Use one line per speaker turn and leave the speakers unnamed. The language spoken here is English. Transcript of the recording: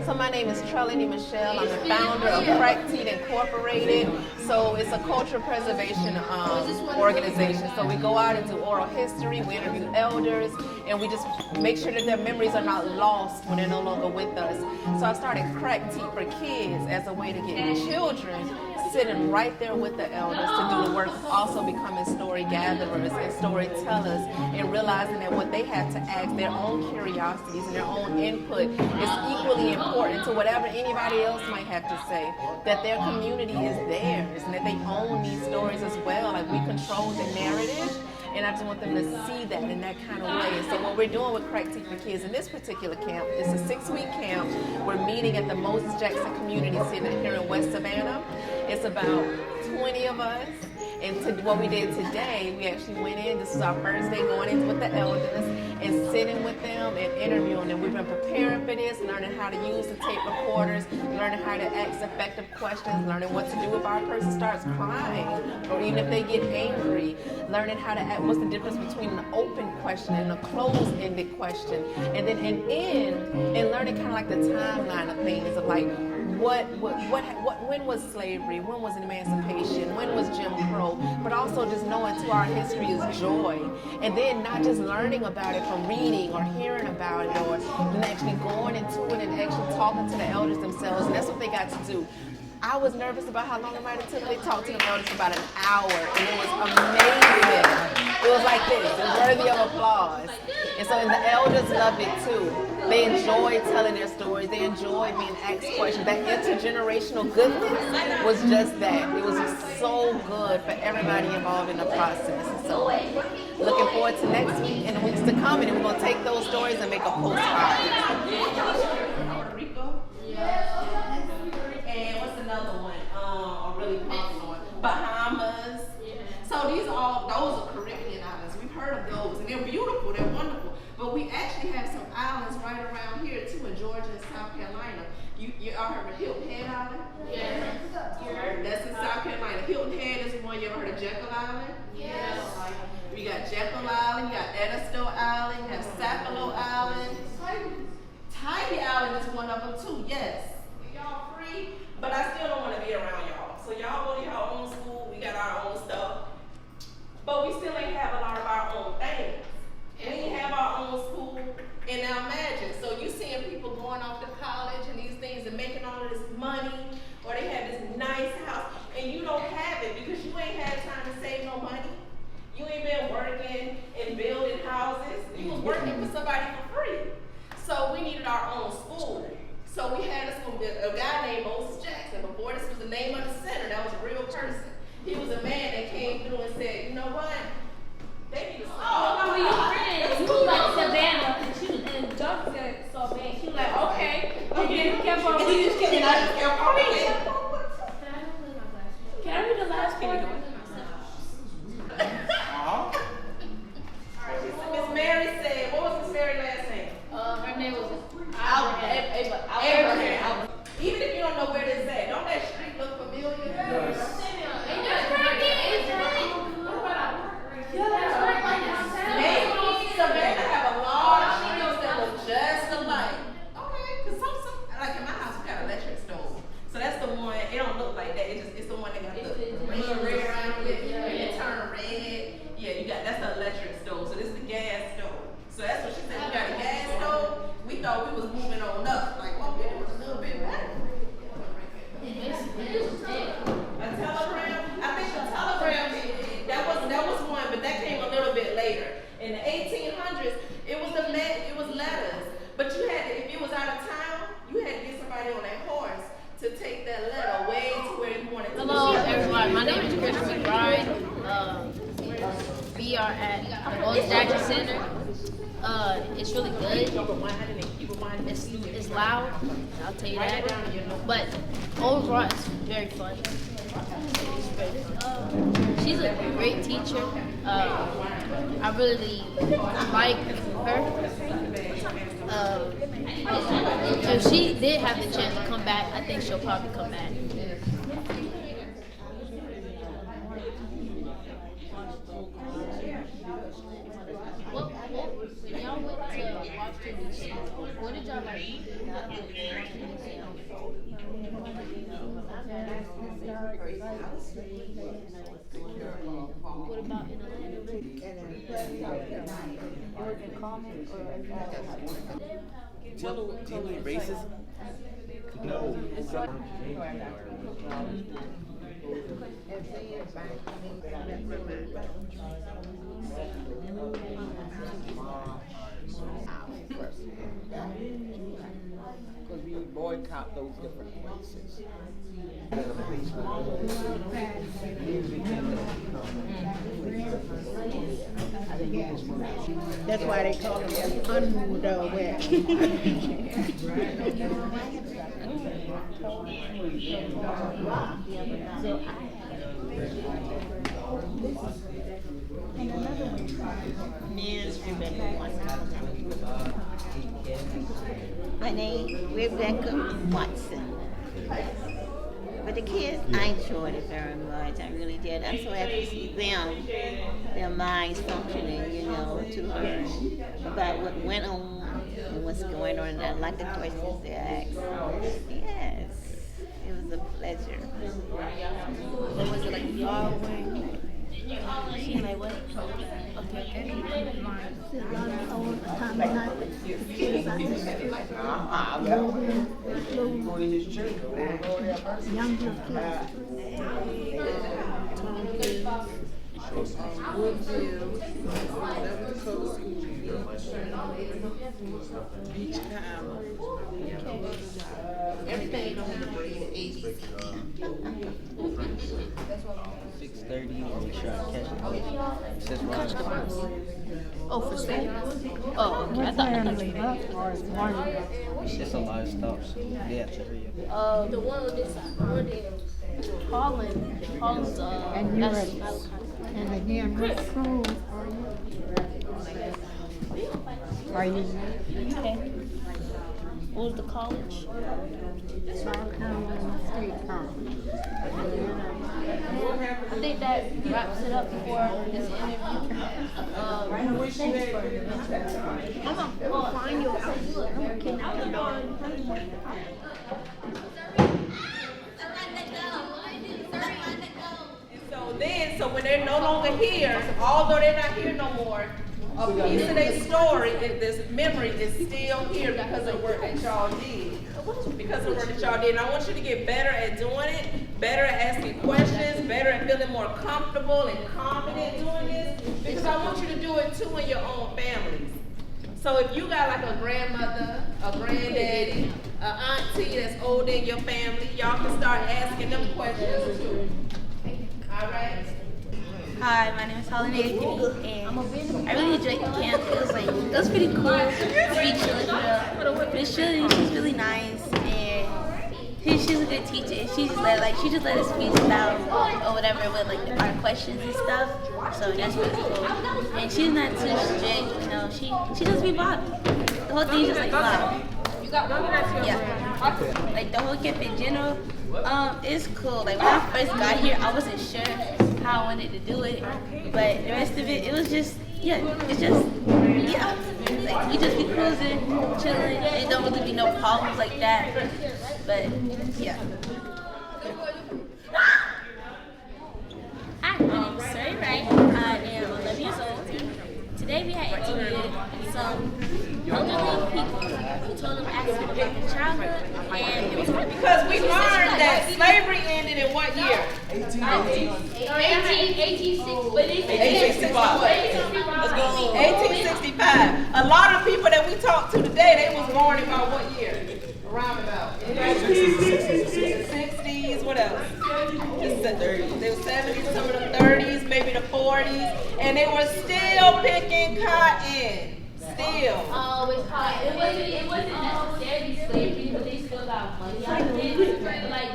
So my name is Trelanie Michelle. I'm the founder of Krak, Teet Incorporated. So it's a cultural preservation organization. So we go out and do oral history, we interview elders, and we just make sure that their memories are not lost when they're no longer with us. So I started Krak, Teet for Kids as a way to get children sitting right there with the elders to do the work of also becoming story gatherers and storytellers, and realizing that what they have to ask, their own curiosities and their own input, is equally important to whatever anybody else might have to say, that their community is theirs and that they own these stories as well. Like, we control the narrative, and I just want them to see that in that kind of way. So what we're doing with Krak, Teet for Kids in this particular camp, it's a 6-week camp. We're meeting at the Moses Jackson Community Center here in West Savannah. It's about 20 of us. And what we did today, we actually went in, this is our first day going in with the elders and sitting with them and interviewing them. We've been preparing for this, learning how to use the tape recorders, learning how to ask effective questions, learning what to do if our person starts crying, or even if they get angry, learning how to ask, what's the difference between an open question and a closed-ended question, and then and learning kind of like the timeline of things of like, when was slavery, when was emancipation, when was Jim Crow, but also just knowing too our history is joy, and then not just learning about it from reading or hearing about it, or actually going into it and actually talking to the elders themselves, and that's what they got to do. I was nervous about how long it might have taken. They talked to the elders for about an hour, and it was amazing. It was like this, it was worthy of applause. And the elders loved it too. They enjoyed telling their stories. They enjoyed being asked questions. That intergenerational goodness was just that. It was just so good for everybody involved in the process. And so looking forward to next week and the weeks to come, and we're going to take those stories and make a postcard.
Puerto Rico? Yeah. And what's another one? A really popular one. Bahamas. So those are Caribbean islands. We've heard of those, and they're beautiful, they're wonderful. But we actually have some islands right around here too, in Georgia and South Carolina. You all heard of Hilton Head Island?
Yes.
That's in South Carolina. Hilton Head is one. You ever heard of Jekyll Island?
Yes.
You got Jekyll Island, you got Edisto Island, you have Sapelo Island. Tybee Island is one of them too, yes. Y'all free, but I still don't want to be around y'all. So y'all go to your own school, we got our own stuff. But we still ain't have a lot of our own things. We ain't have our own school. And now imagine, so you seeing people going off to college and these things and making all of this money, or they have this nice house, and you don't have it because you ain't had time to save no money. You ain't been working and building houses. You was working for somebody for free. So we needed our own school. So we had a guy named Moses Jackson. Before this was the name of the center, that was a real person. He was a man that came through and said, you know what? They need to stop.
Oh, no, you friends. She was like Savannah, and she was in Georgia said so bad. She was like, okay. And then kept on reading.
And I just kept on reading.
Can I read the last part?
Miss Mary said, what was Miss Mary's last name?
Her name was
Abraham. Even if you don't know where this at, don't that street look familiar? Yes. Savannah have a lot of streets that look just alike. Okay, because some like in my house we got an electric stove. So that's the one, it don't look like that, it's the one that got the red around it, and it turn red. Yeah, that's the electric stove. So this is the gas stove. So that's what she said, we got a gas stove. We thought we was moving on up. Like, well, it was a little bit better. A telegram? I think the telegram, that was one, but that came a little bit later. In the 1800s, it was letters. But you had to, if you was out of town, you had to get somebody on that horse to take that letter way to where you wanted to.
Hello, everyone. My name is Christian McBride. We are at the West Jackson Center. It's really good. It's loud, I'll tell you that. But overall, it's very fun. She's a great teacher. I really like her. If she did have the chance to come back, I think she'll probably come back. When y'all went to Washington, D.C., what did y'all like? What about in Atlanta?
Do you mean racism? No.
Because we boycott those different places.
That's why they call them underwear.
Men's Rebecca Watson. My name Rebecca Watson. But the kids, I enjoyed it very much. I really did. I'm so happy to see them, their minds functioning, you know, to learn about what went on and what's going on. And I like the questions they asked. Yes, it was a pleasure.
What was it like following? She like what? Okay.
Go to his church.
Beach time.
Everything don't need to read at 80.
6:30. Make sure I catch it. It says wrong.
Oh, for sale. Oh, okay. I thought
It's a lot of stops. They have to hurry up.
the one on this side. Holland's
And you're
that's
ready. And again, what school are you?
okay. What was the college?
South Carolina State College.
I think that wraps it up for this interview. Thanks for I'm gonna find your
So when they're no longer here, although they're not here no more, a piece of their story, this memory is still here because of the work that y'all did. Because of the work that y'all did. And I want you to get better at doing it, better at asking questions, better at feeling more comfortable and confident doing this. Because I want you to do it too in your own families. So if you got like a grandmother, a granddaddy, an auntie that's older in your family, y'all can start asking them questions too. All right?
Hi, my name is Holiday and I really enjoyed the camp. It was pretty cool to be chilling with her. She's really nice and she's a good teacher. And she just let us freestyle out or whatever with like our questions and stuff. So that's really cool. And she's not too strict, you know. She just be bothered. The whole thing is just like loud. Yeah. Like the whole camp in general, it's cool. Like when I first got here, I wasn't sure how I wanted to do it, but the rest of it was just, it's just, like you just be cruising, chilling, and don't really be no problems like that, but yeah.
Hi, my name is Sari Wright. I am 11 years old. Today we had interviewed some elderly people who told them asked about their childhood, and it was
Because we learned that slavery ended in what year? 1865. A lot of people that we talked to today, they was born about what year? Around about. 60s, what else? The 30s. They were 70s, some of the 30s, maybe the 40s, and they were still picking cotton. Still.
always cotton. It wasn't necessarily slavery, but they still got money out of it. Like